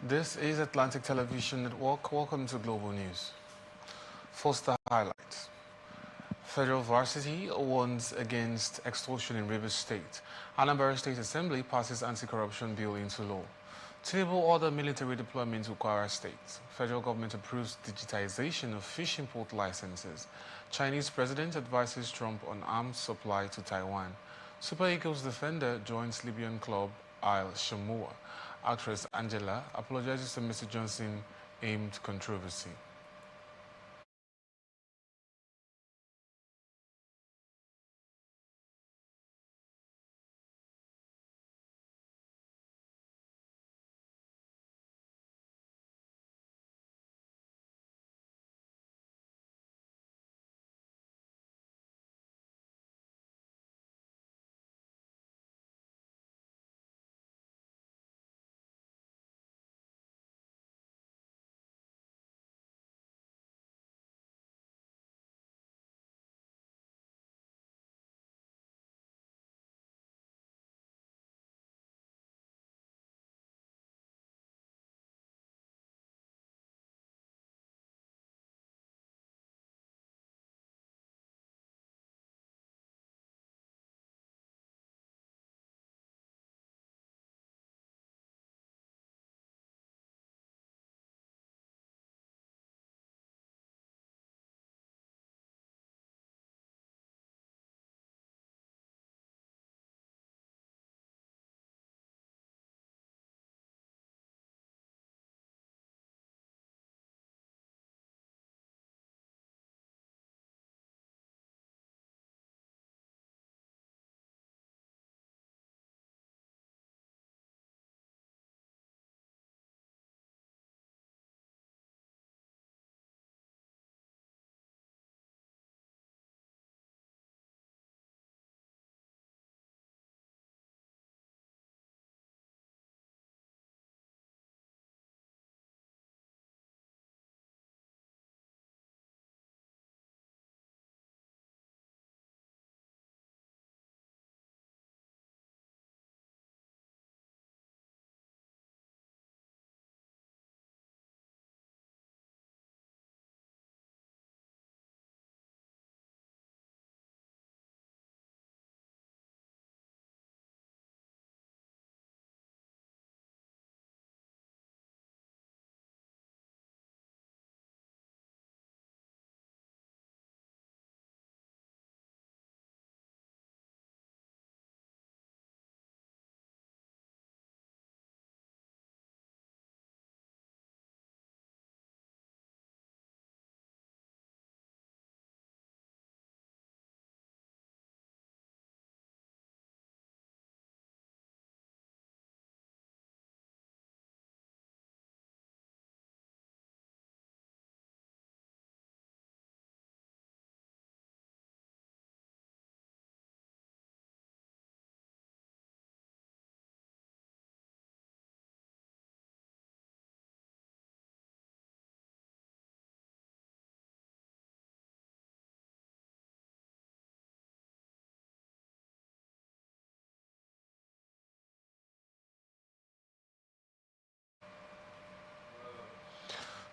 This is Atlantic Television Network. Welcome to Global News. First, the highlights. Federal varsity warns against extortion in Rivers State. Anambra State Assembly passes anti-corruption bill into law. Tinubu order military deployment to Kwara State. Federal government approves digitization of fish import licenses. Chinese president advises Trump on arms supply to Taiwan. Super Eagles defender joins Libyan club Al Shamua. Actress Angela apologizes to Mr. Johnson aimed controversy.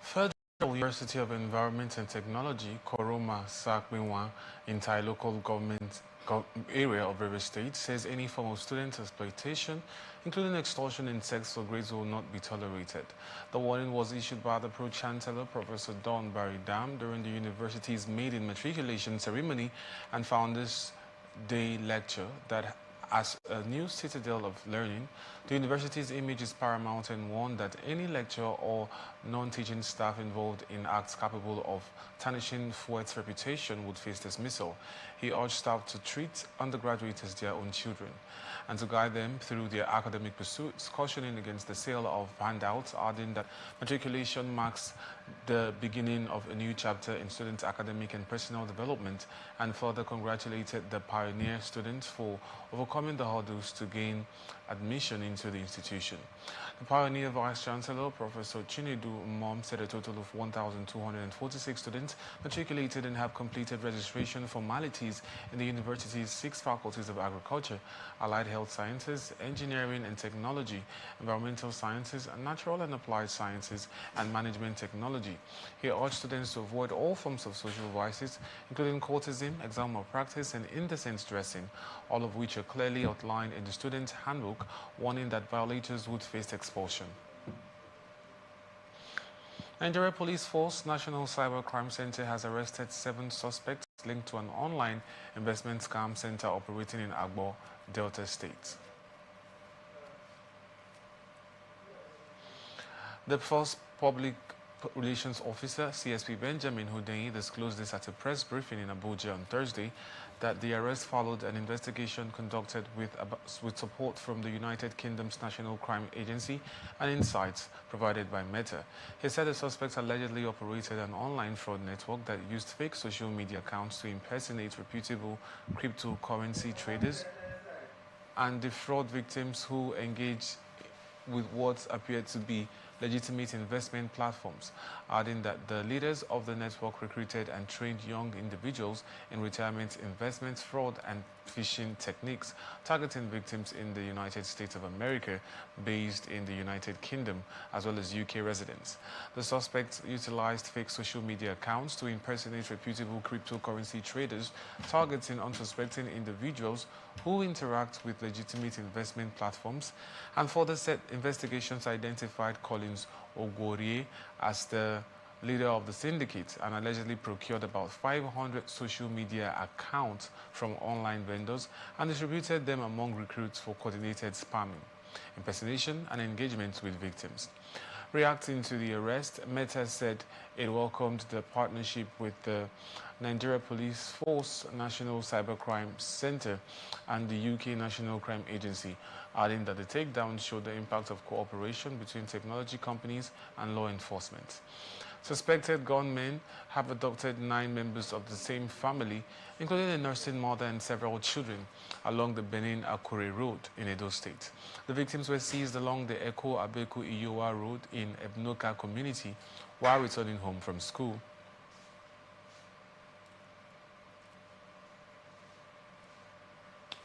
Federal University of Environment and Technology, Koroma Sakminwa, in Thai local government area of River State, says any form of student exploitation, including extortion and sex for grades, will not be tolerated. The warning was issued by the Pro-Chancellor, Professor Don Barry Dam, during the university's maiden matriculation ceremony and Founders Day lecture that as a new citadel of learning, the university's image is paramount and warned that any lecturer or non-teaching staff involved in acts capable of tarnishing FUET's reputation would face dismissal. He urged staff to treat undergraduates as their own children and to guide them through their academic pursuits, cautioning against the sale of handouts, adding that matriculation marks the beginning of a new chapter in students' academic and personal development, and further congratulated the pioneer students for overcoming the hurdles to gain admission into the institution. The pioneer Vice Chancellor, Professor Chinedu MOM said a total of 1,246 students matriculated and have completed registration formalities in the university's 6 faculties of agriculture, allied health sciences, engineering and technology, environmental sciences, natural and applied sciences, and management technology. He urged students to avoid all forms of social vices, including courtesy, exam malpractice, and indecent dressing, all of which are clearly outlined in the student handbook, warning that violators would face expulsion. Nigeria Police Force National Cyber Crime Center has arrested 7 suspects linked to an online investment scam center operating in Agbo, Delta State. The first public Relations Officer, CSP Benjamin Hundeyin, disclosed this at a press briefing in Abuja on Thursday, that the arrest followed an investigation conducted with support from the United Kingdom's National Crime Agency and insights provided by Meta. He said the suspects allegedly operated an online fraud network that used fake social media accounts to impersonate reputable cryptocurrency traders and defraud victims who engaged with what appeared to be legitimate investment platforms, adding that the leaders of the network recruited and trained young individuals in retirement investments, fraud, and phishing techniques, targeting victims in the United States of America, based in the United Kingdom, as well as UK residents. The suspects utilized fake social media accounts to impersonate reputable cryptocurrency traders, targeting unsuspecting individuals who interact with legitimate investment platforms, and further set investigations identified Collins Ogorie as the leader of the syndicate and allegedly procured about 500 social media accounts from online vendors and distributed them among recruits for coordinated spamming, impersonation, and engagement with victims. Reacting to the arrest, Meta said it welcomed the partnership with the Nigeria Police Force National Cybercrime Center and the UK National Crime Agency, adding that the takedown showed the impact of cooperation between technology companies and law enforcement. Suspected gunmen have abducted 9 members of the same family, including a nursing mother and several children, along the Benin-Akure Road in Edo State. The victims were seized along the Eko-Abeku-Iyowa Road in Ebnoka community while returning home from school.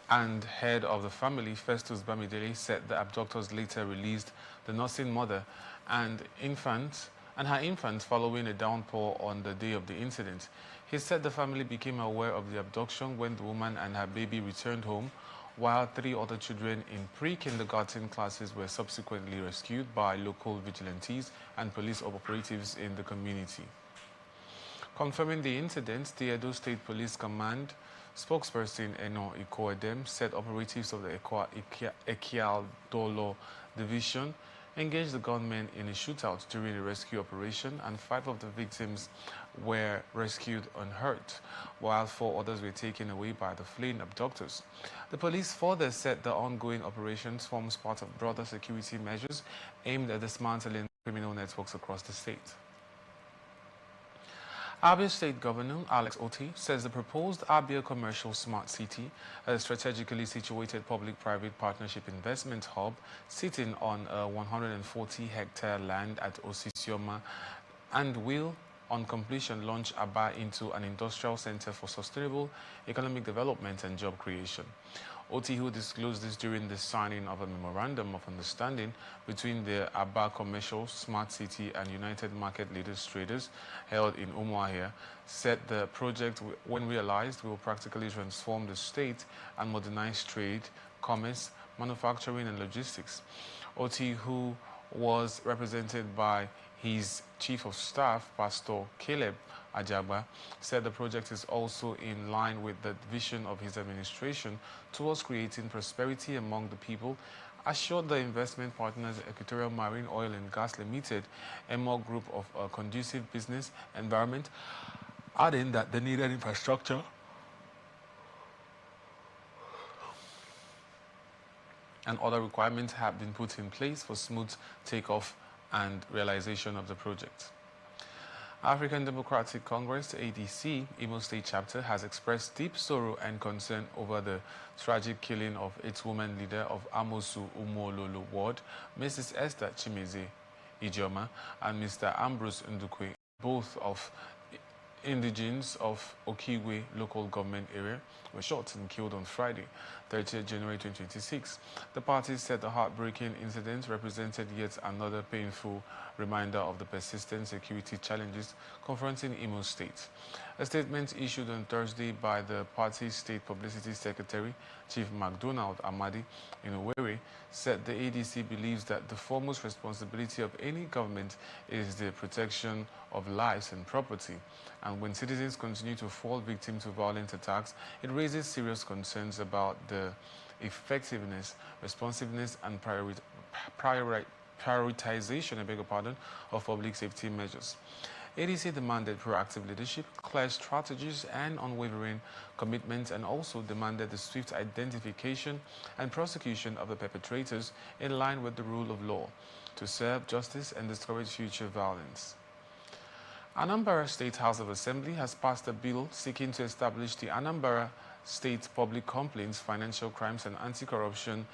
And head of the family, Festus Bamidele, said the abductors later released the nursing mother and her infant following a downpour on the day of the incident. He said the family became aware of the abduction when the woman and her baby returned home, while 3 other children in pre-kindergarten classes were subsequently rescued by local vigilantes and police operatives in the community. Confirming the incident, the Edo State Police Command spokesperson Eno Ikoedem said operatives of the Ekial-Dolo Division engaged the gunmen in a shootout during a rescue operation, and 5 of the victims were rescued unhurt, while 4 others were taken away by the fleeing abductors. The police further said the ongoing operations forms part of broader security measures aimed at dismantling criminal networks across the state. Abia State Governor Alex Otti says the proposed Abia Commercial Smart City, a strategically situated public-private partnership investment hub sitting on a 140-hectare land at Osisioma, and will, on completion, launch Aba into an industrial center for sustainable economic development and job creation. Otti, who disclosed this during the signing of a memorandum of understanding between the Aba Commercial Smart City and United Market Leaders Traders held in Umuahia, said the project, when realized, will practically transform the state and modernize trade, commerce, manufacturing, and logistics. Otti, who was represented by his Chief of Staff, Pastor Caleb Ajagba, said the project is also in line with the vision of his administration towards creating prosperity among the people, assured the investment partners Equatorial Marine Oil and Gas Limited, a more group of a conducive business environment, adding that the needed infrastructure and other requirements have been put in place for smooth takeoff and realization of the project. African Democratic Congress, ADC, Imo State Chapter, has expressed deep sorrow and concern over the tragic killing of its woman leader of Amosu Umololo Ward, Mrs. Esther Chimeze, Ijoma, and Mr. Ambrose Ndukwe, both of indigenes of Okigwe local government area, were shot and killed on Friday, 30th January 2026. The party said the heartbreaking incident represented yet another painful reminder of the persistent security challenges confronting Imo State. A statement issued on Thursday by the party's state publicity secretary, Chief MacDonald Amadi in Owerri, said the ADC believes that the foremost responsibility of any government is the protection of lives and property. And when citizens continue to fall victim to violent attacks, it raises serious concerns about the effectiveness, responsiveness, and prioritization, of public safety measures. ADC demanded proactive leadership, clear strategies, and unwavering commitment, and also demanded the swift identification and prosecution of the perpetrators in line with the rule of law to serve justice and discourage future violence. Anambra State House of Assembly has passed a bill seeking to establish the Anambra State Public Complaints, Financial Crimes and Anti-Corruption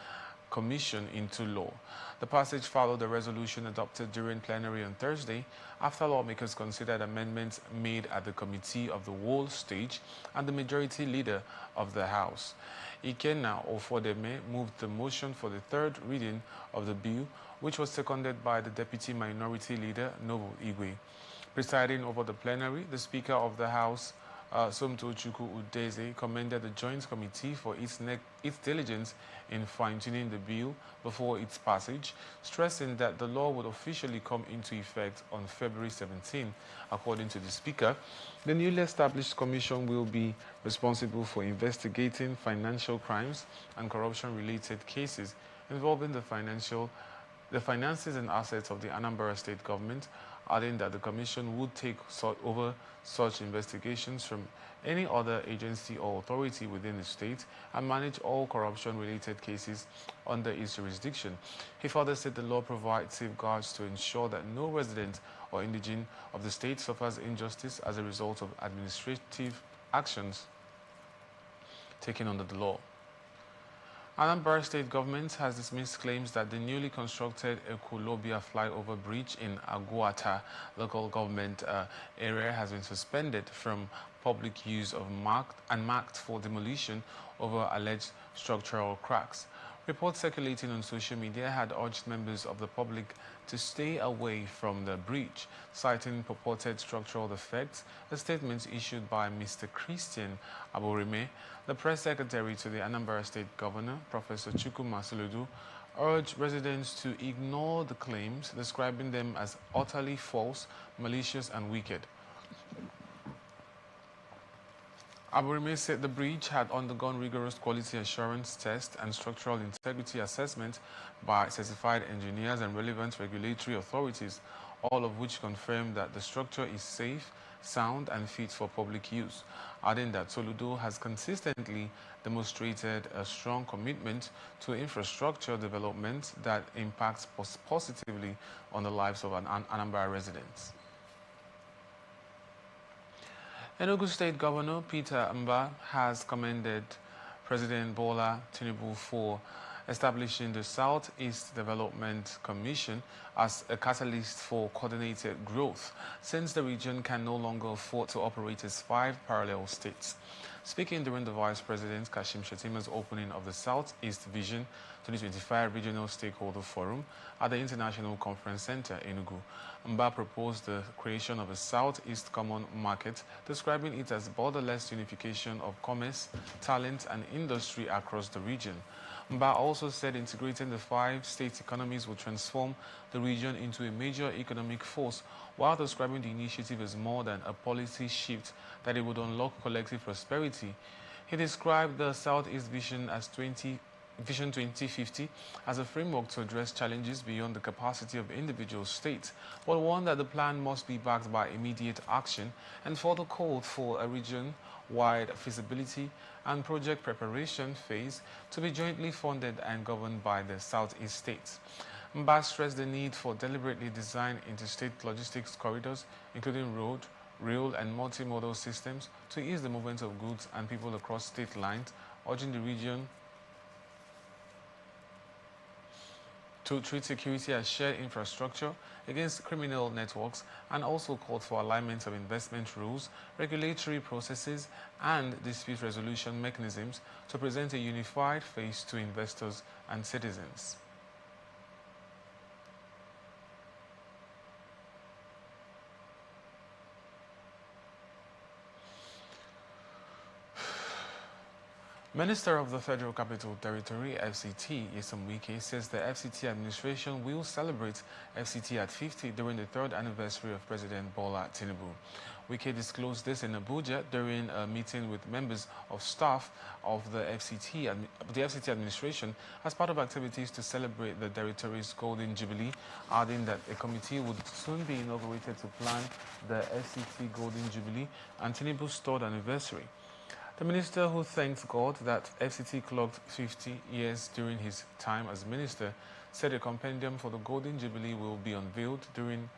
Commission into law. The passage followed a resolution adopted during plenary on Thursday after lawmakers considered amendments made at the Committee of the Whole stage and the majority leader of the House, Ikenna Ofodeme, moved the motion for the third reading of the bill, which was seconded by the Deputy Minority Leader, Noble Igwe. Presiding over the plenary, the Speaker of the House, Somto Chukwu Udeze, commended the Joint Committee for its diligence in fine-tuning the bill before its passage, stressing that the law would officially come into effect on February 17. According to the Speaker, the newly established commission will be responsible for investigating financial crimes and corruption-related cases involving the finances and assets of the Anambra State government, adding that the Commission would take over such investigations from any other agency or authority within the state and manage all corruption-related cases under its jurisdiction. He further said the law provides safeguards to ensure that no resident or indigene of the state suffers injustice as a result of administrative actions taken under the law. Anambra State government has dismissed claims that the newly constructed Ekulobia flyover bridge in Aguata local government area has been suspended from public use of marked for demolition over alleged structural cracks. Reports circulating on social media had urged members of the public to stay away from the bridge, citing purported structural defects. A statement issued by Mr. Christian Aborime, the press secretary to the Anambra State Governor, Professor Chukwuma Soludo, urged residents to ignore the claims, describing them as utterly false, malicious, and wicked. Aburime said the bridge had undergone rigorous quality assurance tests and structural integrity assessment by certified engineers and relevant regulatory authorities, all of which confirmed that the structure is safe, sound, and fit for public use, adding that Soludo has consistently demonstrated a strong commitment to infrastructure development that impacts positively on the lives of Anambra residents. Enugu State Governor Peter Mba has commended President Bola Tinubu for establishing the Southeast Development Commission as a catalyst for coordinated growth, since the region can no longer afford to operate as 5 parallel states. Speaking during the Vice President Kashim Shettima's opening of the Southeast Vision 2025 Regional Stakeholder Forum at the International Conference Center, Enugu, Mba proposed the creation of a Southeast Common Market, describing it as borderless unification of commerce, talent, and industry across the region. Mba also said integrating the 5 state economies will transform the region into a major economic force, while describing the initiative as more than a policy shift, that it would unlock collective prosperity. He described the Southeast Vision as Vision 2050 as a framework to address challenges beyond the capacity of individual states, but warned that the plan must be backed by immediate action, and further called for a region-wide feasibility and project preparation phase to be jointly funded and governed by the Southeast states. Mba stressed the need for deliberately designed interstate logistics corridors, including road, rail, and multimodal systems, to ease the movement of goods and people across state lines, urging the region to treat security as shared infrastructure against criminal networks, and also called for alignment of investment rules, regulatory processes, and dispute resolution mechanisms to present a unified face to investors and citizens. Minister of the Federal Capital Territory, FCT, Nyesom Wike, says the FCT administration will celebrate FCT at 50 during the third anniversary of President Bola Tinubu. Wike disclosed this in Abuja during a meeting with members of staff of the FCT administration as part of activities to celebrate the territory's Golden Jubilee, adding that a committee would soon be inaugurated to plan the FCT Golden Jubilee and Tinubu's third anniversary. The minister, who thanked God that FCT clocked 50 years during his time as minister, said a compendium for the Golden Jubilee will be unveiled during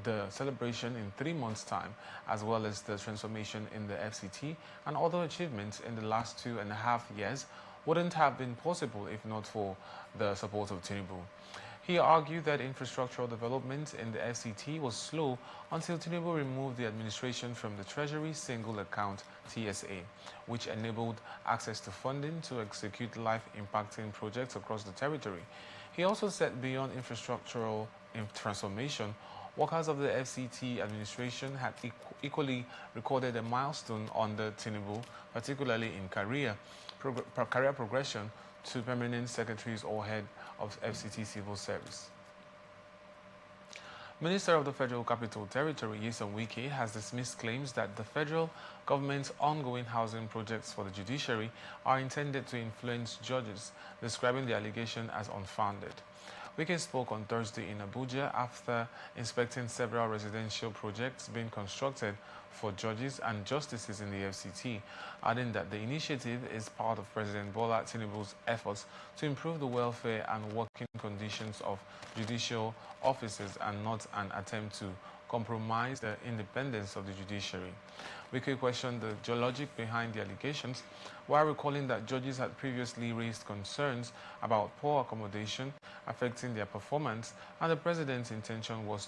the celebration in 3 months' time, as well as the transformation in the FCT and other achievements in the last 2.5 years wouldn't have been possible if not for the support of Tinubu. He argued that infrastructural development in the FCT was slow until Tinubu removed the administration from the Treasury Single Account (TSA), which enabled access to funding to execute life-impacting projects across the territory. He also said beyond infrastructural transformation, workers of the FCT administration had equally recorded a milestone under Tinubu, particularly in career progression to permanent secretaries or head of FCT Civil Service. Minister of the Federal Capital Territory, Nyesom Wike, has dismissed claims that the federal government's ongoing housing projects for the judiciary are intended to influence judges, describing the allegation as unfounded. Wike spoke on Thursday in Abuja after inspecting several residential projects being constructed for judges and justices in the FCT, adding that the initiative is part of President Bola Tinubu's efforts to improve the welfare and working conditions of judicial officers and not an attempt to compromise the independence of the judiciary. Wike questioned the logic behind the allegations, while recalling that judges had previously raised concerns about poor accommodation affecting their performance, and the president's intention was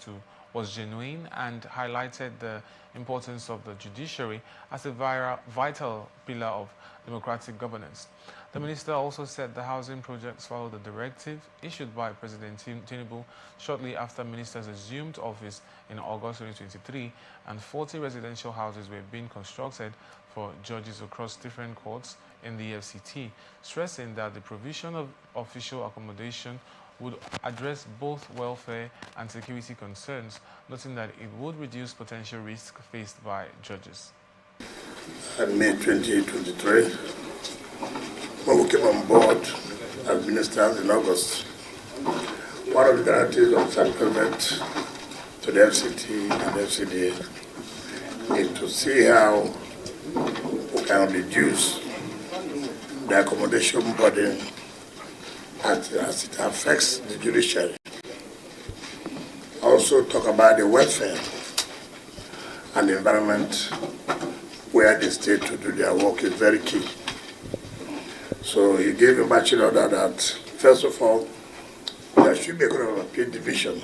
genuine, and highlighted the importance of the judiciary as a vital pillar of democratic governance. The minister also said the housing projects follow the directive issued by President Tinubu shortly after ministers assumed office in August 2023, and 40 residential houses were being constructed for judges across different courts in the FCT, stressing that the provision of official accommodation would address both welfare and security concerns, noting that it would reduce potential risk faced by judges. In May 2023, when we came on board as ministers in August, one of the guarantees of supplement to the FCT and the FCDA is to see how we can reduce the accommodation burden as it affects the judiciary. Also talk about the welfare and the environment where the state to do their work is very key. So he gave a marching order that, first of all, there should be a kind of appeal division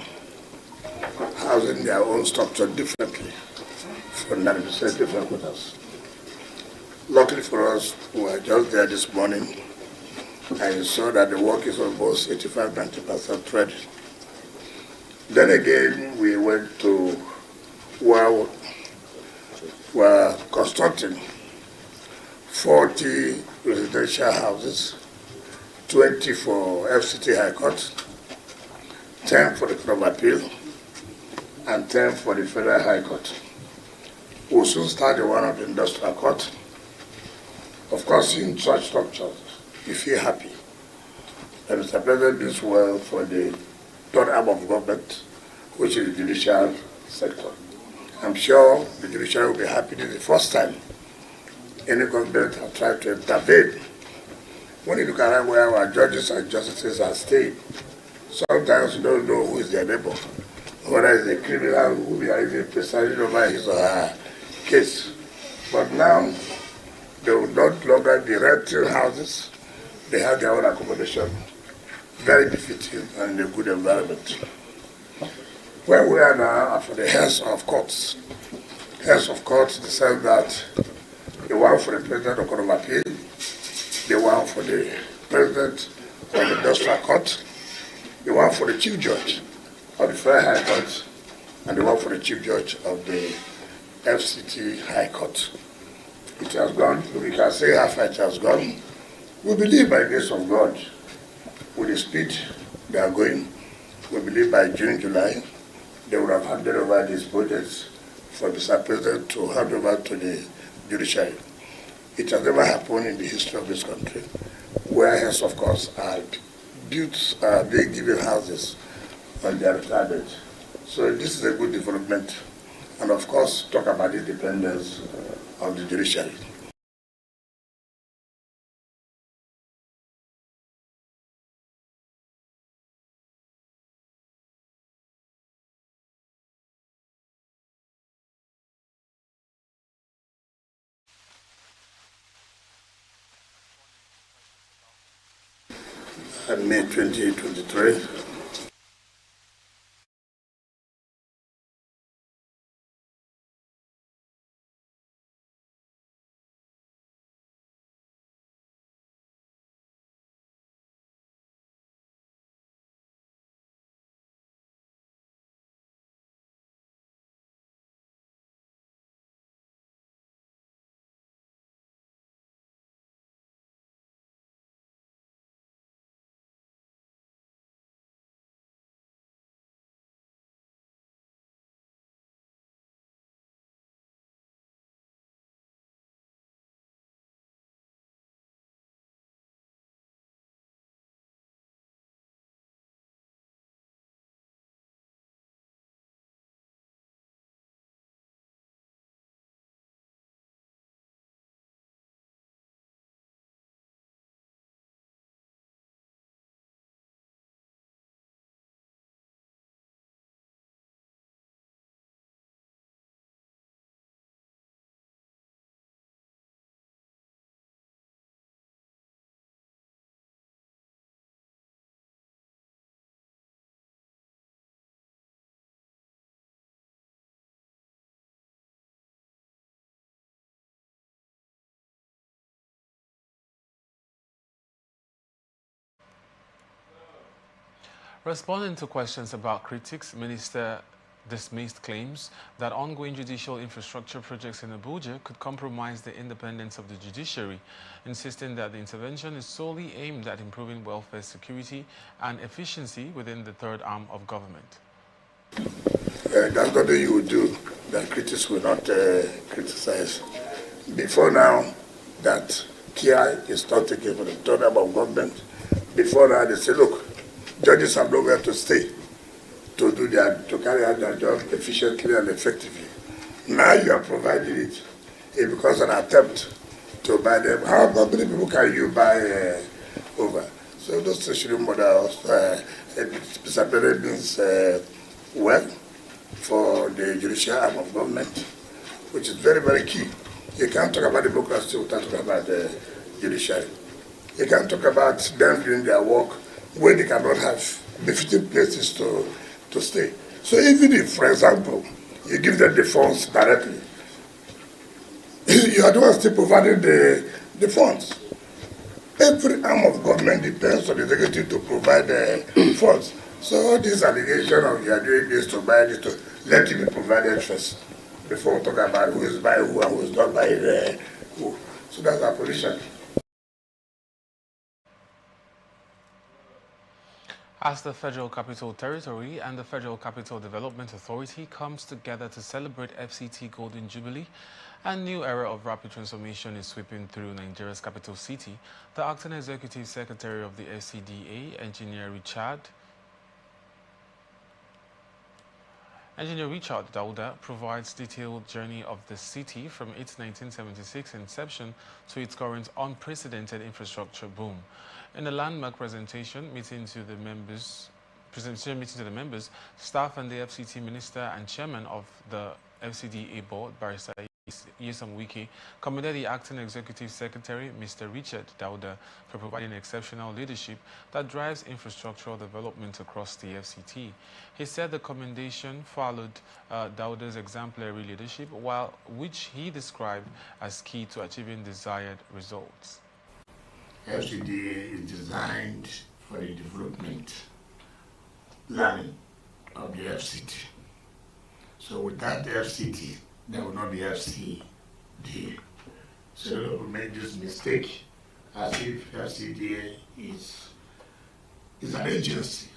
housing their own structure differently from administrative headquarters. Luckily for us, we were just there this morning and saw that the work is almost 85–90% ready. Then again, we went to where we're constructing 40 residential houses, 20 for FCT High Court, 10 for the Court of Appeal, and 10 for the Federal High Court. We'll soon start the one of the Industrial Court. Of course, in such structures, you feel happy that Mr. President does well for the third arm of government, which is the judicial sector. I'm sure the judiciary will be happy. This is the first time any government has tried to intervene. When you look at where our judges and justices are staying, sometimes you don't know who is their neighbor, whether it's a criminal who is even presiding over his or her case. But now, they will not longer be renting houses. They have their own accommodation. very befitting and in a good environment. Where we are now are for the heads of courts. Heads of courts decide that the one for the President of Court of Appeal, the one for the President of the Industrial Court, the one for the Chief Judge of the Federal High Court, and the one for the Chief Judge of the FCT High Court. It has gone, we can say how far it has gone. We believe by the grace of God, with the speed they are going, we believe by June, July, they would have handed over these projects for Mr. President to hand over to the judiciary. It has never happened in the history of this country, where heads of course are built, being given houses on their retirement. So this is a good development, and of course, talk about the independence of the judiciary. And May 2023. Responding to questions about critics, Minister dismissed claims that ongoing judicial infrastructure projects in Abuja could compromise the independence of the judiciary, insisting that the intervention is solely aimed at improving welfare security and efficiency within the third arm of government. That's nothing you would do that critics will not criticize. Before now, that care is not taken for the third arm of government. Before now, they say, look, judges have nowhere to stay to carry out their job efficiently and effectively. Now you are providing it. It becomes an attempt to buy them. How many people can you buy over? So those shouldn't bother us. Mr. President means well for the judicial arm of government, which is very, very key. You can't talk about democracy without talking about the judiciary. You can't talk about them doing their work where they cannot have befitting places to stay. So even if, for example, you give them the funds directly, you are the one still providing the funds. Every arm of government depends on the executive to provide the funds. So all this allegation of you are doing this to buy this, to let it be provided first before we talk about who is buying who and who is not buying who. So that's our position. As the Federal Capital Territory and the Federal Capital Development Authority comes together to celebrate FCT Golden Jubilee, a new era of rapid transformation is sweeping through Nigeria's capital city, the Acting Executive Secretary of the FCDA, Engineer Richard Dauda, provides detailed journey of the city from its 1976 inception to its current unprecedented infrastructure boom. In a landmark presentation meeting to the members, staff and the FCT Minister and Chairman of the FCDA Board, Barrister Yusam Wiki commended the acting executive secretary, Mr. Richard Dauda, for providing exceptional leadership that drives infrastructural development across the FCT. He said the commendation followed Dauda's exemplary leadership, which he described as key to achieving desired results. FCDA is designed for the development planning of the FCT. So without the FCT, there will not be FCDA. So people make this mistake as if FCDA is an agency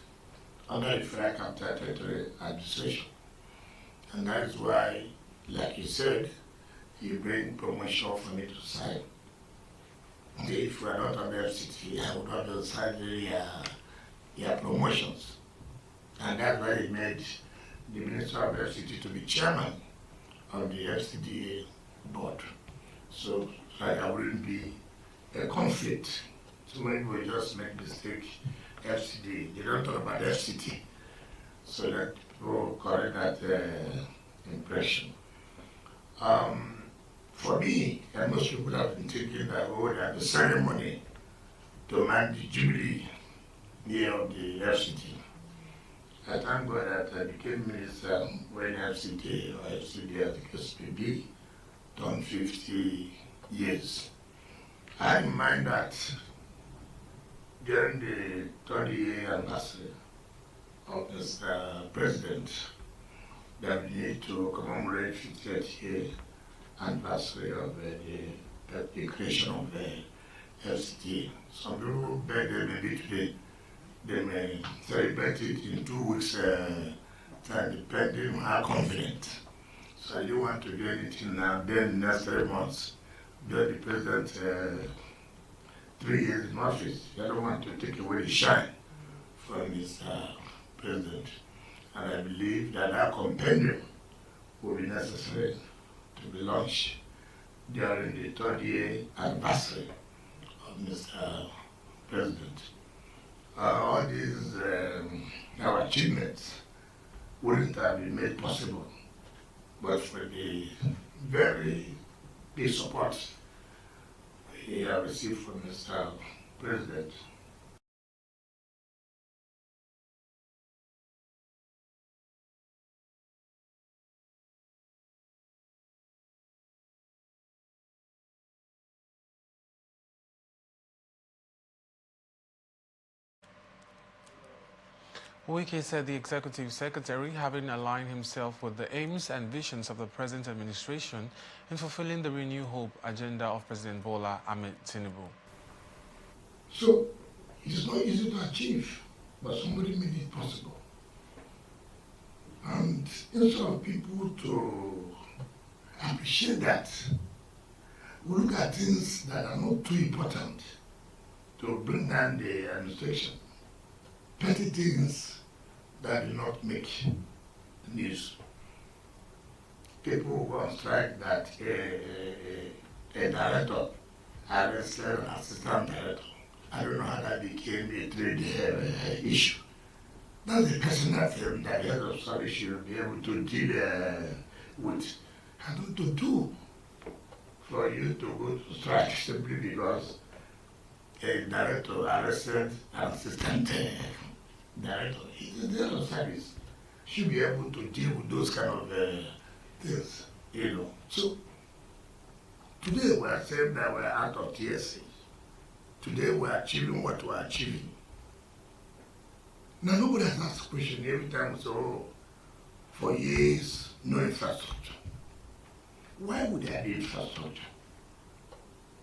under the Federal Capital Territory Administration. And that is why, like you said, you bring promotion for me to sign. If we are not on the FCT, I would not decide their promotions. And that's why he made the Minister of FCT to be chairman of the FCDA board. So there wouldn't be a conflict. So when we just make mistake, FCD, they don't talk about FCT. So that will correct that impression. For me, and most people have been thinking that, that the ceremony to mark the Jubilee year of the FCT. I thank God that I became minister when FCT or FCD as the case may be, turned 50 years. I remind that during the 30-year anniversary of Mr. President, that we need to commemorate 50th year anniversary of the creation of the FCT. Some people beg them maybe today. They may celebrate it in 2 weeks' time, depending on how confident. So you want to do anything now, then the next 3 months, give the president 3 years in office. You don't want to take away the shine from his president. And I believe that our compendium will be necessary to be launched during the 30th anniversary of Mr. President. All these our achievements wouldn't have been made possible but for the very big support we have received from Mr. President. Wike said the executive secretary, having aligned himself with the aims and visions of the present administration in fulfilling the Renew Hope agenda of President Bola Ahmed Tinubu. So, it is not easy to achieve, but somebody made it possible. And instead of people to appreciate that, we look at things that are not too important to bring down the administration. Petty things that do not make news. People who go on strike that a director arrested an assistant director. I don't know how that became a trade issue. That's a personal thing that the head of service should be able to deal with. And what to do for you to go to strike simply because a director arrested an assistant director. The head of service should be able to deal with those kind of things, you know. So today we are saying that we are out of TSA. Today we are achieving what we are achieving. Now nobody has asked the question every time, so for years, no infrastructure. Why would there be infrastructure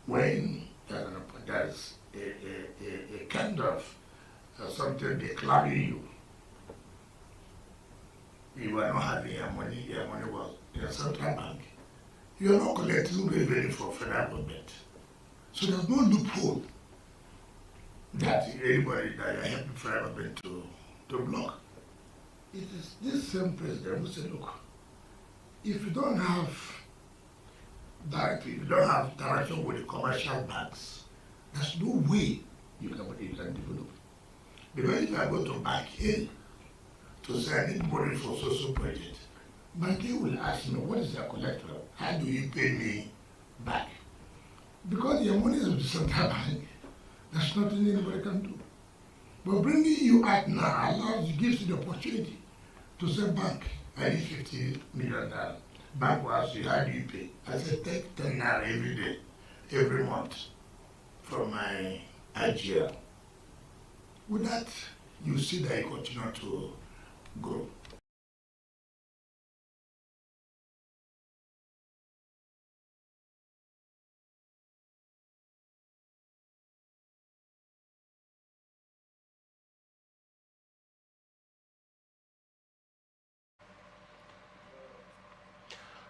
when there's a kind of something declaring you are not having your money was in a central bank. You are not collecting revenue for federal government. So there's no loophole that anybody that you're helping federal government to block. It is this same president who said, look, if you don't have direction with the commercial banks, there's no way you can develop. Because if I go to bank A to say I need money for social project, Bank will ask me, what is your collateral? How do you pay me back? Because your money is with the central bank, there's nothing anybody can do. But bringing you out now gives you the opportunity to say, bank, I need 50 million dollars. Bank will ask you, how do you pay? I said, take 10 naira every day, every month from my IGL. With that, you see that I continue to grow.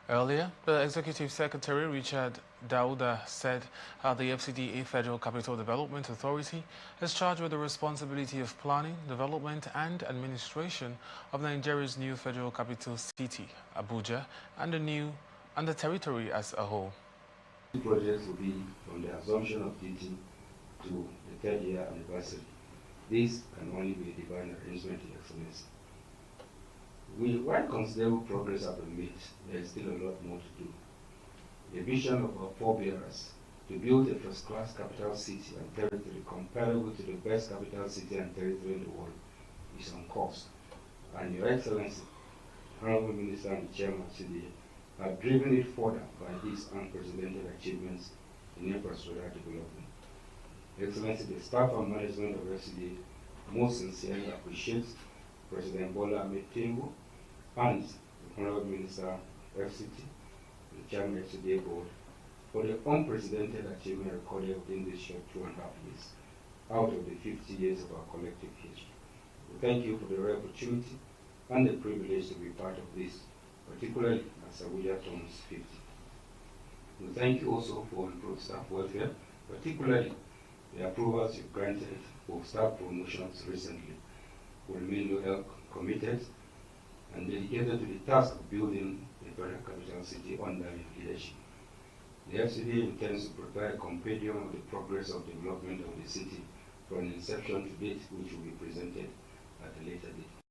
Earlier, the Executive Secretary Richard Dauda said the FCDA Federal Capital Development Authority is charged with the responsibility of planning, development and administration of Nigeria's new federal capital city, Abuja, and the territory as a whole. The projects will be from the assumption of duty to the third year anniversary. This can only be a divine arrangement, Your Excellency. While considerable progress has been made, there is still a lot more to do. The vision of our forebearers to build a first-class capital city and territory comparable to the best capital city and territory in the world is on course. And Your Excellency, Honorable Minister and Chairman of CDA, have driven it further by these unprecedented achievements in infrastructure development. Excellency, the staff and management of FCDA most sincerely appreciates President Bola Ahmed Tinubu and the Honorable Minister FCT, the Chairman of FCDA Board, for the unprecedented achievement recorded within this short 2.5 years, out of the 50 years of our collective history. We thank you for the rare opportunity and the privilege to be part of this, particularly as Abuja turns 50. We thank you also for improved staff welfare, particularly the approvals you've granted for staff promotions recently. We remain well committed and dedicated to the task of building a federal capital city under your leadership. The FCDA intends to prepare a compendium of the progress of development of the city from inception to date, which will be presented at a later date.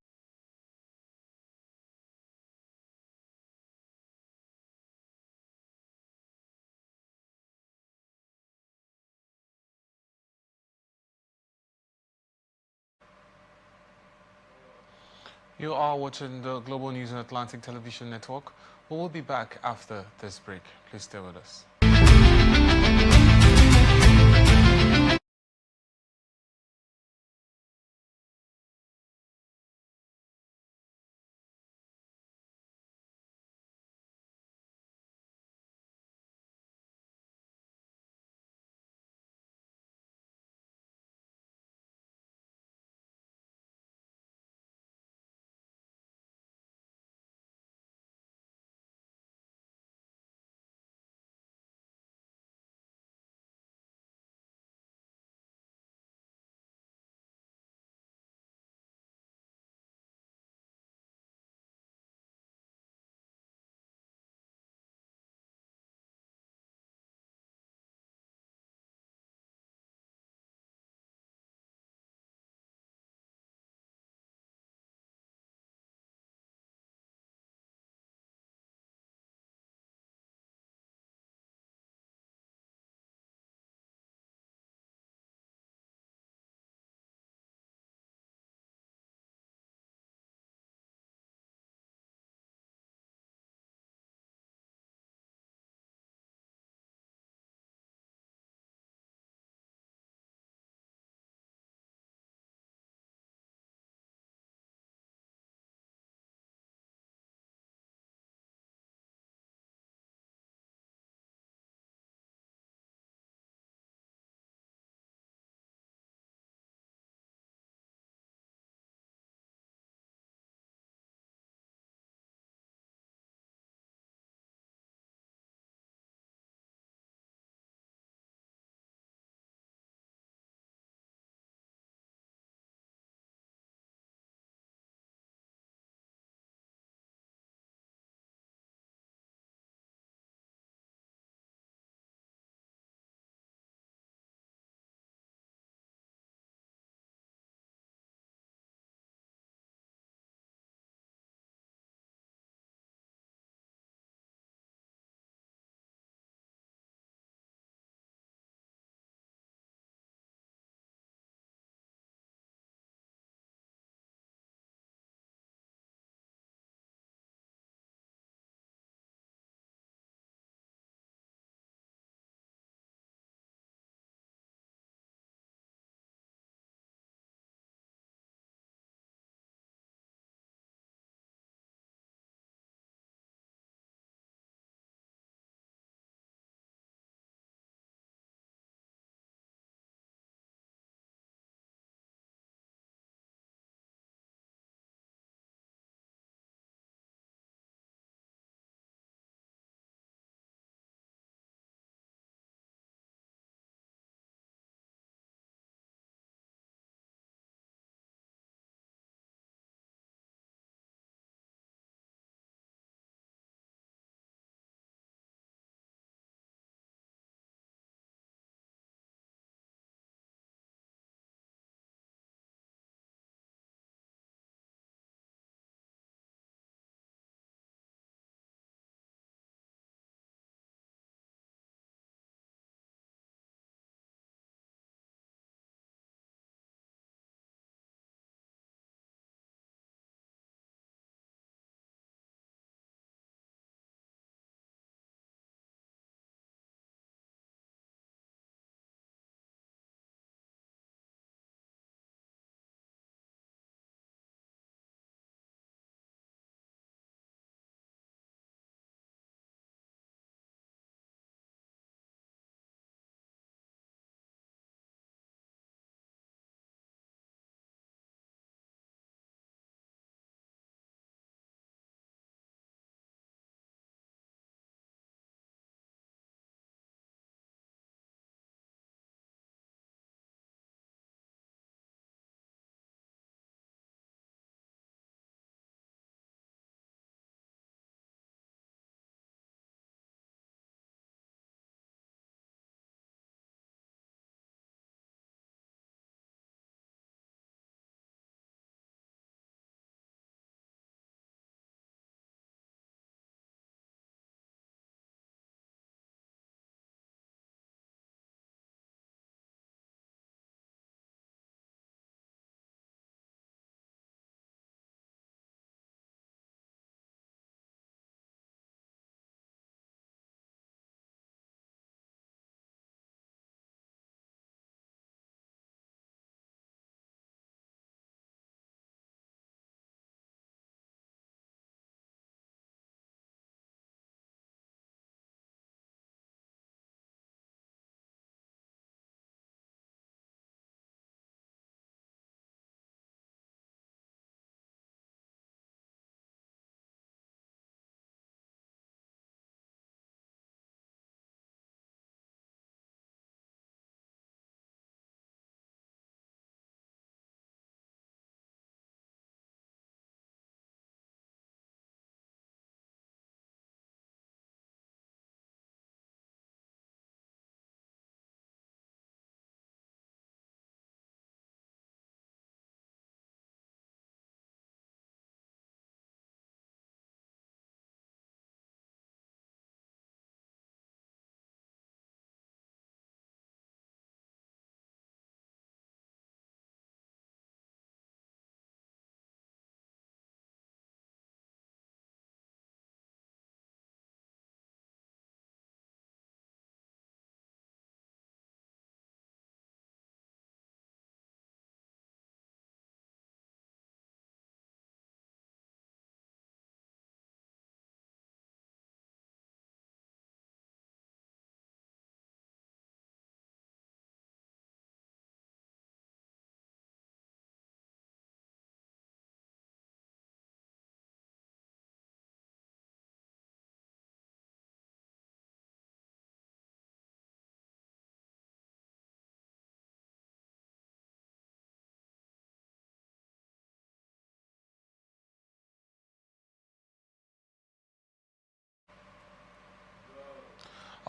You are watching the Global News and Atlantic Television Network. We will be back after this break. Please stay with us.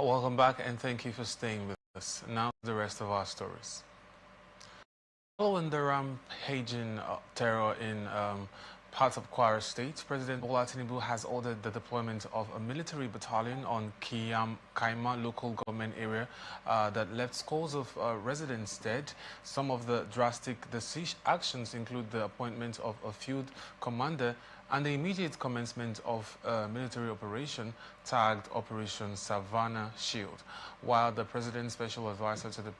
Welcome back and thank you for staying with us. Now the rest of our stories. Following the rampaging terror in parts of Kwara State, President Bola Tinubu has ordered the deployment of a military battalion on Kaima local government area that left scores of residents dead. Some of the drastic actions include the appointment of a field commander and the immediate commencement of a military operation tagged Operation Savannah Shield, while the President's special advisor to the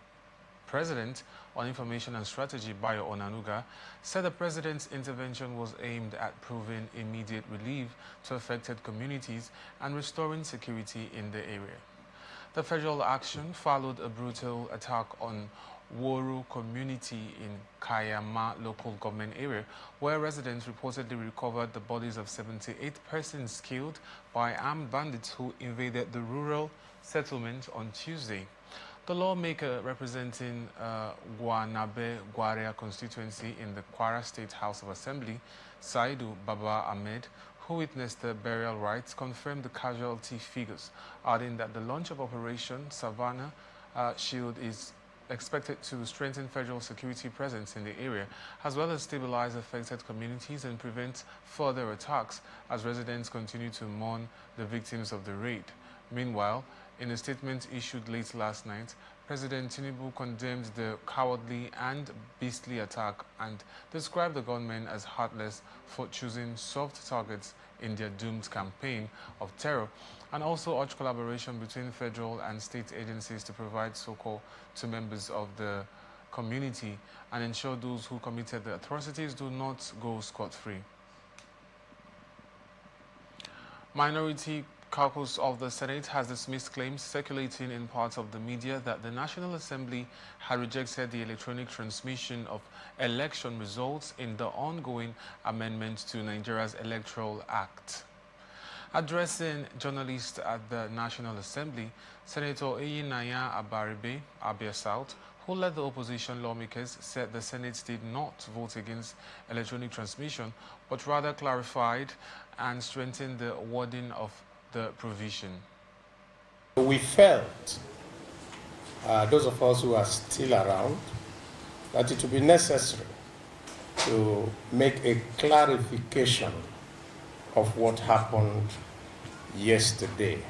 President on Information and Strategy, Bayo Onanuga, said the President's intervention was aimed at proving immediate relief to affected communities and restoring security in the area. The federal action followed a brutal attack on Woru community in Kayama local government area, where residents reportedly recovered the bodies of 78 persons killed by armed bandits who invaded the rural settlement on Tuesday. The lawmaker representing Guanabe Gwaria constituency in the Kwara State House of Assembly, Saidu Baba Ahmed, who witnessed the burial rites, confirmed the casualty figures, adding that the launch of Operation Savannah Shield is expected to strengthen federal security presence in the area, as well as stabilize affected communities and prevent further attacks as residents continue to mourn the victims of the raid. Meanwhile, in a statement issued late last night, President Tinubu condemned the cowardly and beastly attack and described the gunmen as heartless for choosing soft targets in their doomed campaign of terror, and also urged collaboration between federal and state agencies to provide succor to members of the community and ensure those who committed the atrocities do not go scot-free. Minority Caucus of the Senate has dismissed claims circulating in parts of the media that the National Assembly had rejected the electronic transmission of election results in the ongoing amendment to Nigeria's Electoral Act. Addressing journalists at the National Assembly, Senator Eyinaya Abaribe, Abia South, who led the opposition lawmakers, said the Senate did not vote against electronic transmission, but rather clarified and strengthened the wording of the provision. We felt, those of us who are still around, that it would be necessary to make a clarification of what happened yesterday,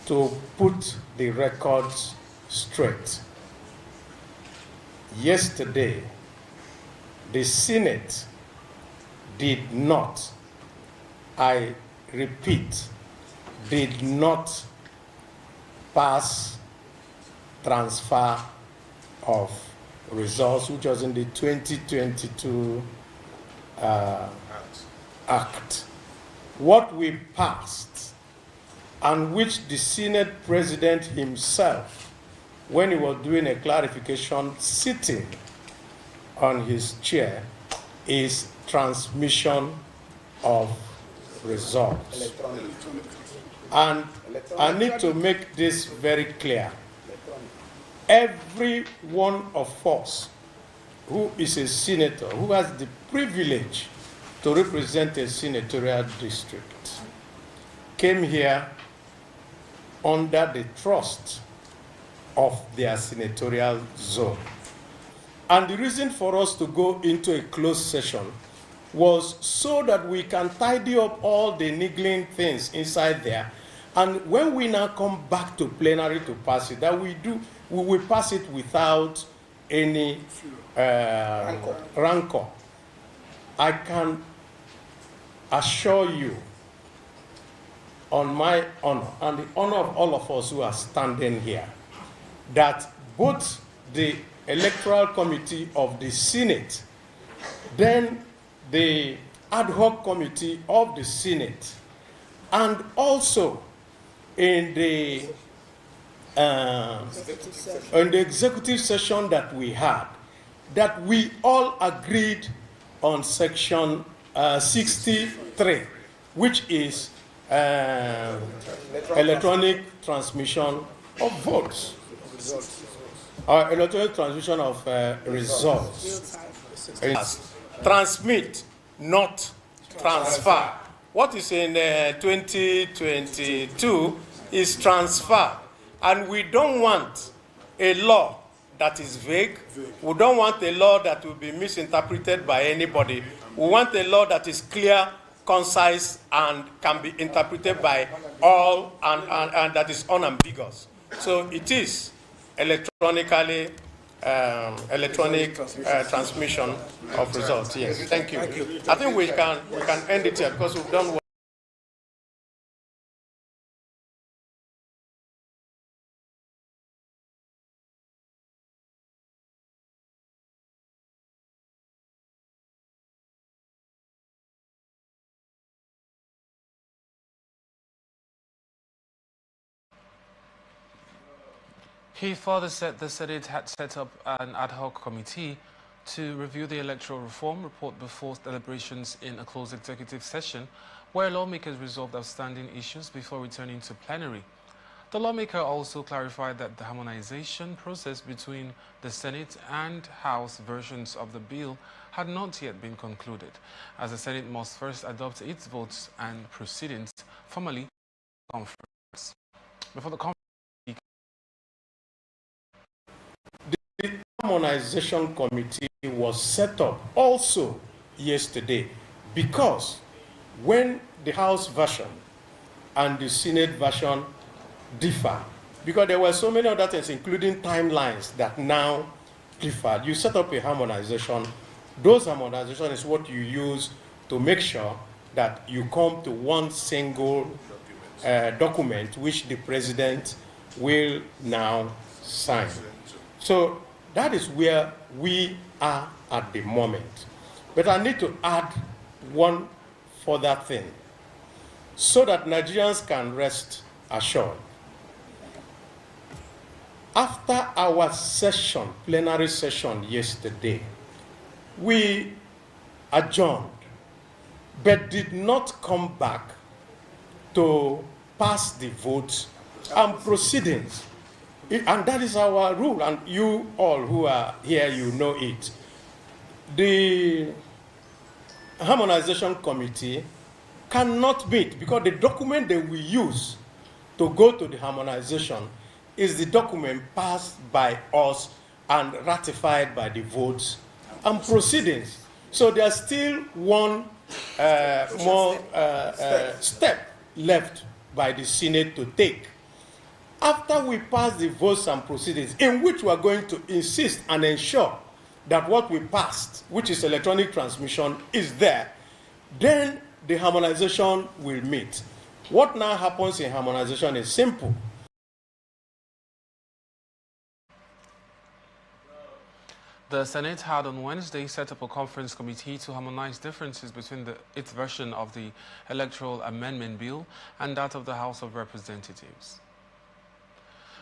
to put the records straight. Yesterday, the Senate did not, I repeat, did not pass transfer of results, which was in the 2022 Act. What we passed, and which the Senate President himself, when he was doing a clarification sitting on his chair, is transmission of results. And I need to make this very clear. Every one of us who is a senator, who has the privilege to represent a senatorial district, came here under the trust of their senatorial zone. And the reason for us to go into a closed session was so that we can tidy up all the niggling things inside there. And when we now come back to plenary to pass it, that we will pass it without any rancor. I can assure you, on my honor and the honor of all of us who are standing here, that both the Electoral Committee of the Senate, then the Ad hoc Committee of the Senate, and also in the executive session that we had, that we all agreed on section 63, which is electronic transmission of votes, or electronic transmission of results. Transmit, not transfer. What is in 2022 is transferred. And we don't want a law that is vague. We don't want a law that will be misinterpreted by anybody. We want a law that is clear, concise, and can be interpreted by all, and that is unambiguous. So it is electronic transmission of results. Yes, thank you. I think we can end it here because we've done. He further said the Senate had set up an ad hoc committee to review the electoral reform report before deliberations in a closed executive session, where lawmakers resolved outstanding issues before returning to plenary. The lawmaker also clarified that the harmonization process between the Senate and House versions of the bill had not yet been concluded, as the Senate must first adopt its votes and proceedings formally conference. Before the conference, the Harmonization Committee was set up also yesterday because when the House version and the Senate version differ, because there were so many other things, including timelines that now differ, you set up a harmonization. Those harmonization is what you use to make sure that you come to one single document which the president will now sign. So that is where we are at the moment. But I need to add one further thing so that Nigerians can rest assured. After our session, plenary session yesterday, we adjourned, but did not come back to pass the votes and proceedings. And that is our rule, and you all who are here, you know it. The Harmonization Committee cannot meet because the document that we use to go to the harmonization is the document passed by us and ratified by the votes and proceedings. So there's still one more step left by the Senate to take. After we pass the votes and proceedings, in which we are going to insist and ensure that what we passed, which is electronic transmission, is there, then the harmonization will meet. What now happens in harmonization is simple. The Senate had on Wednesday set up a conference committee to harmonize differences between its version of the Electoral Amendment Bill and that of the House of Representatives.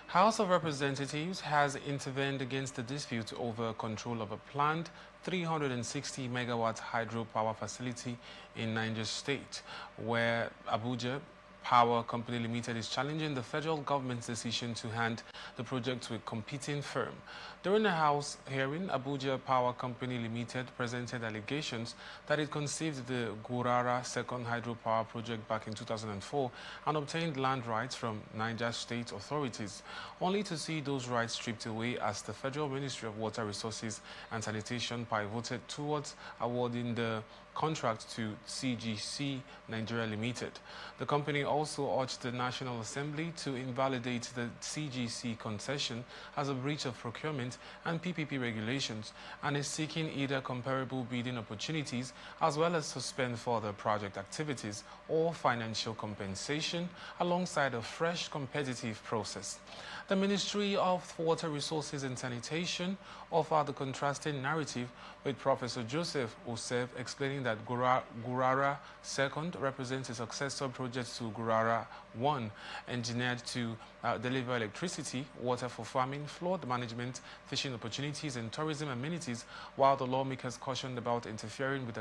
House of Representatives has intervened against the dispute over control of a planned 360-megawatt hydropower facility in Niger State, where Abuja Power Company Limited is challenging the federal government's decision to hand the project to a competing firm. During the House hearing, Abuja Power Company Limited presented allegations that it conceived the Gurara second hydropower project back in 2004 and obtained land rights from Niger State authorities, only to see those rights stripped away as the Federal Ministry of Water Resources and Sanitation pivoted towards awarding the contract to CGC Nigeria Limited. The company also urged the National Assembly to invalidate the CGC concession as a breach of procurement and PPP regulations and is seeking either comparable bidding opportunities as well as suspend further project activities or financial compensation alongside a fresh competitive process. The Ministry of Water Resources and Sanitation offered the contrasting narrative, with Professor Joseph Osef explaining that Gurara 2nd represents a successor project to Gurara 1, engineered to deliver electricity, water for farming, flood management, fishing opportunities, and tourism amenities, while the lawmakers cautioned about interfering with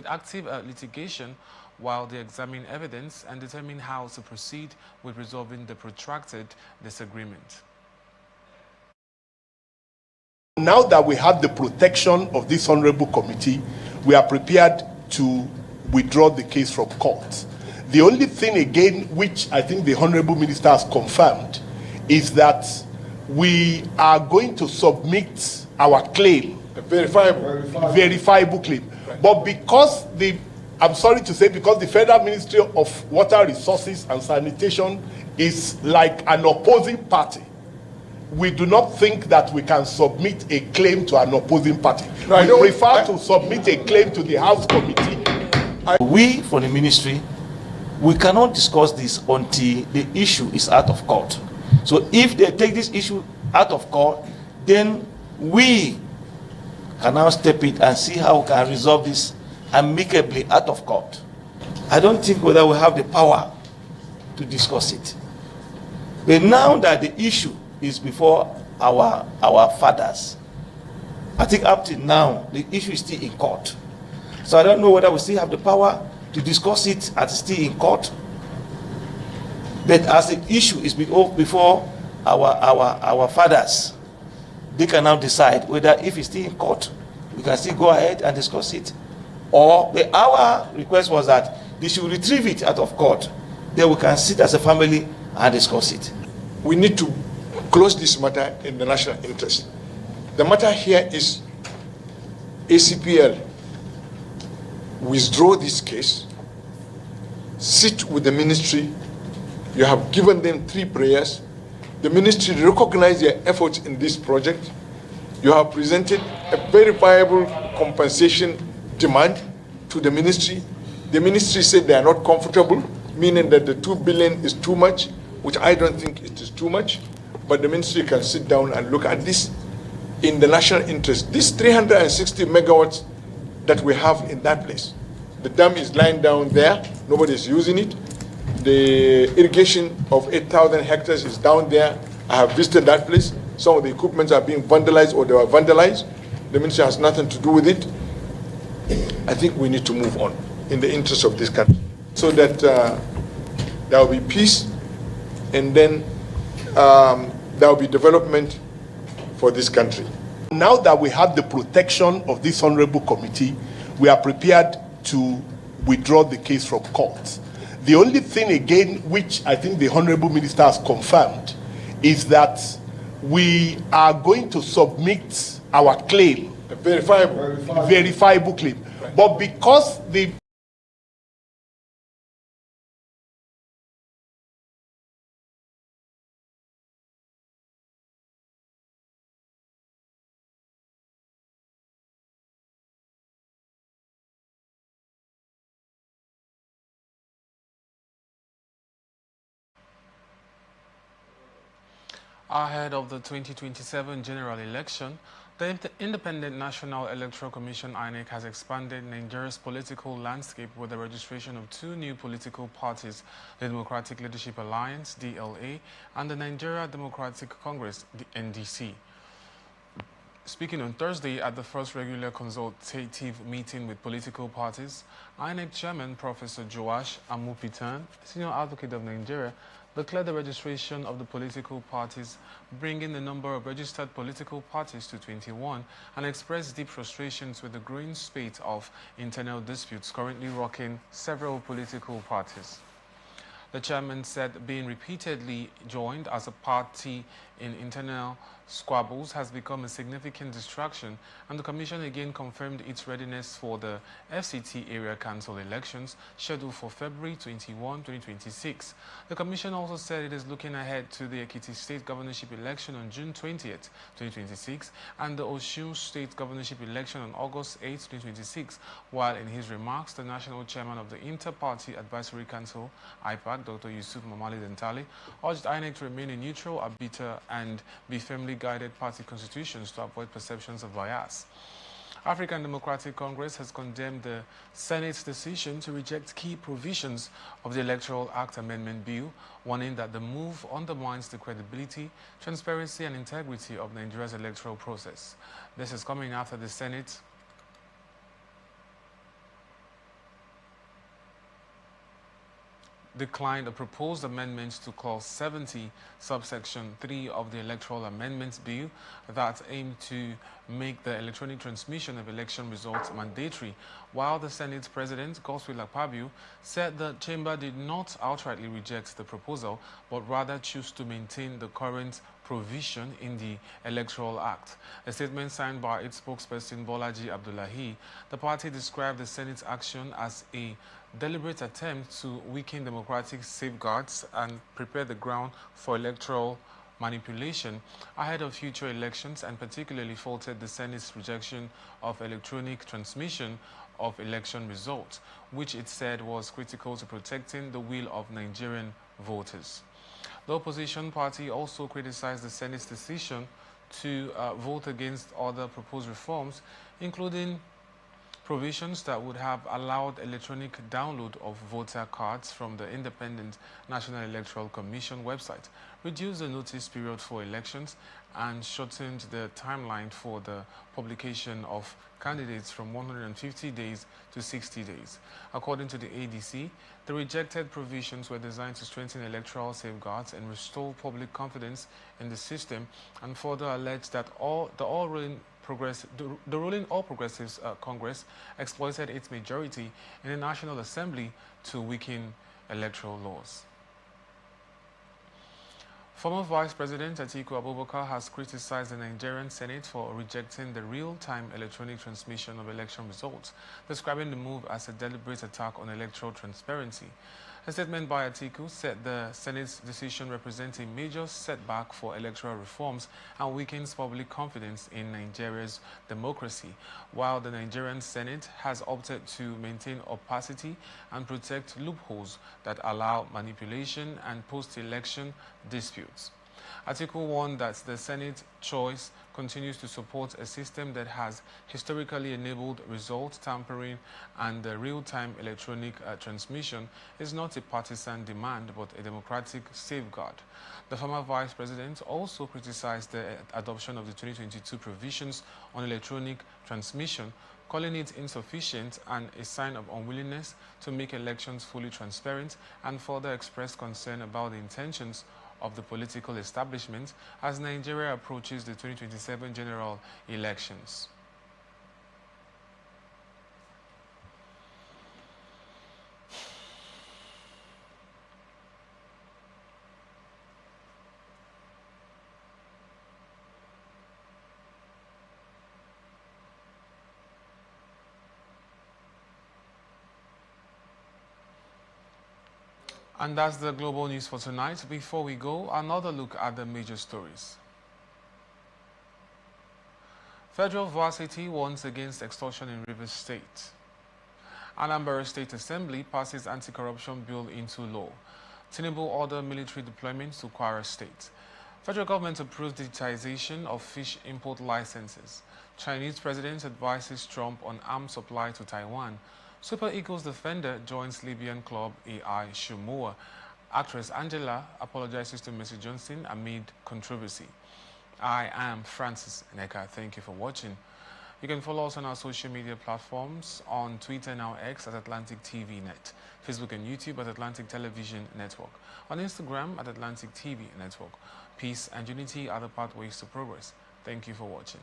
active litigation while they examine evidence and determine how to proceed with resolving the protracted disagreement. Now that we have the protection of this honorable committee, we are prepared to withdraw the case from court. The only thing again, which I think the Honorable Minister has confirmed, is that we are going to submit our claim, A verifiable claim. Right. But because I'm sorry to say, because the Federal Ministry of Water Resources and Sanitation is like an opposing party, we do not think that we can submit a claim to an opposing party. We prefer to submit a claim to the House Committee. We, from the ministry, we cannot discuss this until the issue is out of court. So if they take this issue out of court, then we can now step in and see how we can resolve this amicably out of court. I don't think whether we have the power to discuss it. But now that the issue is before our fathers, I think up to now, the issue is still in court. So I don't know whether we still have the power to discuss it as still in court. But as the issue is before our fathers, they can now decide whether if it's still in court, we can still go ahead and discuss it. Or our request was that they should retrieve it out of court. Then we can sit as a family and discuss it. We need to close this matter in the national interest. The matter here is ACPL withdraw this case, sit with the ministry. You have given them 3 prayers. The ministry recognized their efforts in this project. You have presented a very viable compensation demand to the ministry. The ministry said they are not comfortable, meaning that the 2 billion is too much, which I don't think it is too much. But the ministry can sit down and look at this in the national interest. This 360 megawatts that we have in that place. The dam is lying down there, nobody is using it. The irrigation of 8,000 hectares is down there. I have visited that place. Some of the equipments are being vandalized or they were vandalized. The ministry has nothing to do with it. I think we need to move on in the interest of this country so that there will be peace and then there will be development for this country. Now that we have the protection of this honorable committee, we are prepared to withdraw the case from court. The only thing again, which I think the honorable minister has confirmed, is that we are going to submit our claim, A verifiable claim. Right. But because the Ahead of the 2027 general election, the Independent National Electoral Commission (INEC) has expanded Nigeria's political landscape with the registration of 2 new political parties, the Democratic Leadership Alliance (DLA) and the Nigeria Democratic Congress (the NDC). Speaking on Thursday at the first regular consultative meeting with political parties, INEC Chairman Professor Joash Amupitan, Senior Advocate of Nigeria, declared the registration of the political parties, bringing the number of registered political parties to 21, and expressed deep frustrations with the growing spate of internal disputes currently rocking several political parties. The chairman said being repeatedly joined as a party in internal squabbles has become a significant distraction, and the Commission again confirmed its readiness for the FCT Area Council elections scheduled for February 21, 2026. The Commission also said it is looking ahead to the Ekiti State Governorship election on June 20th, 2026, and the Osun State Governorship election on August 8, 2026, while in his remarks, the National Chairman of the Inter-Party Advisory Council, IPAC, Dr. Yusuf Mamali Dentale, urged INEC to remain a neutral arbiter and be firmly guided party constitutions to avoid perceptions of bias. African Democratic Congress has condemned the Senate's decision to reject key provisions of the Electoral Act Amendment Bill, warning that the move undermines the credibility, transparency and integrity of Nigeria's electoral process. This is coming after the Senate declined a proposed amendment to Clause 70, subsection 3 of the Electoral Amendments Bill that aimed to make the electronic transmission of election results mandatory, while the Senate President, Godswill Akpabio, said the chamber did not outrightly reject the proposal, but rather choose to maintain the current provision in the Electoral Act. A statement signed by its spokesperson Bolaji Abdullahi, the party described the Senate's action as a deliberate attempt to weaken democratic safeguards and prepare the ground for electoral manipulation ahead of future elections, and particularly faulted the Senate's rejection of electronic transmission of election results, which it said was critical to protecting the will of Nigerian voters. The opposition party also criticized the Senate's decision to vote against other proposed reforms, including provisions that would have allowed electronic download of voter cards from the Independent National Electoral Commission website, reduced the notice period for elections, and shortened the timeline for the publication of candidates from 150 days to 60 days. According to the ADC, the rejected provisions were designed to strengthen electoral safeguards and restore public confidence in the system, and further alleged that the ruling All Progressives Congress exploited its majority in the National Assembly to weaken electoral laws. Former Vice President Atiku Abubakar has criticized the Nigerian Senate for rejecting the real-time electronic transmission of election results, describing the move as a deliberate attack on electoral transparency. A statement by Atiku said the Senate's decision represents a major setback for electoral reforms and weakens public confidence in Nigeria's democracy, while the Nigerian Senate has opted to maintain opacity and protect loopholes that allow manipulation and post-election disputes. Atiku warned that the Senate choice continues to support a system that has historically enabled result tampering, and the real-time electronic transmission is not a partisan demand but a democratic safeguard. The former vice president also criticized the adoption of the 2022 provisions on electronic transmission, calling it insufficient and a sign of unwillingness to make elections fully transparent, and further expressed concern about the intentions of the political establishment as Nigeria approaches the 2027 general elections. And that's the global news for tonight. Before we go, another look at the major stories. Federal varsity warns against extortion in Rivers State. Anambra State Assembly passes anti-corruption bill into law. Tinubu order military deployment to Kwara State. Federal government approves digitization of fish import licenses. Chinese president advises Trump on arms supply to Taiwan. Super Eagles defender joins Libyan club AI Shumua. Actress Angela apologizes to Mr. Johnson amid controversy. I am Francis Neka. Thank you for watching. You can follow us on our social media platforms on Twitter, now X, at Atlantic TV Net, Facebook and YouTube at Atlantic Television Network, on Instagram at Atlantic TV Network. Peace and unity are the pathways to progress. Thank you for watching.